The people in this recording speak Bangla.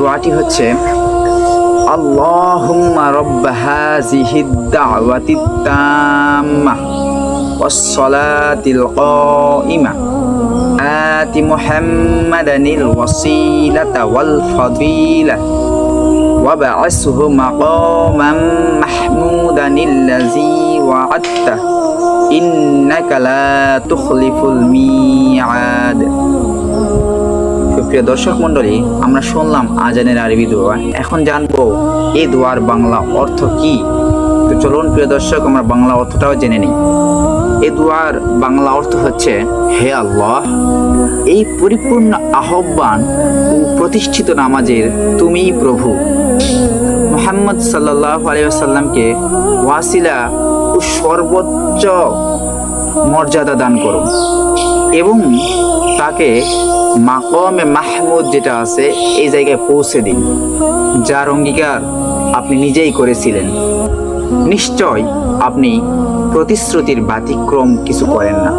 দোয়াটি হচ্ছে আল্লাহুম্মা রাব্ব হাযিহিদ দাওয়াতিত তাম্মাহ ওয়াস সালাতিল কাইমা আতি মুহাম্মাদানিল ওয়াসিলাতা ওয়াল ফাদিলা ওয়াবআসহু মাকামান মাহমুদানিল্লাযী ওয়া'আদতা ইন্নাকা লা তুখলিফুল মিআদ। প্রিয় দর্শক মণ্ডলী, আমরা শুনলাম আজানের আরবি দোয়া। এখন জানবো এই দোয়ার বাংলা অর্থ কি। তো চলুন প্রিয় দর্শক, আমরা বাংলা অর্থটাও জেনে নিই। এই দোয়ার বাংলা অর্থ হচ্ছে, হে আল্লাহ, এই পরিপূর্ণ আহ্বান ও প্রতিষ্ঠিত নামাজের তুমিই প্রভু। মুহাম্মদ সাল্লাল্লাহু আলাইহি ওয়াসাল্লামকে ওয়াসিলা ও সর্বোচ্চ মর্যাদা দান করো এবং তাকে মাকামে মাহমুদ যেটা আছে এই জায়গায় পৌঁছে দিন, যার অঙ্গীকার আপনি নিজেই করেছিলেন। নিশ্চয় আপনি প্রতিশ্রুতির ব্যতিক্রম কিছু করেন না।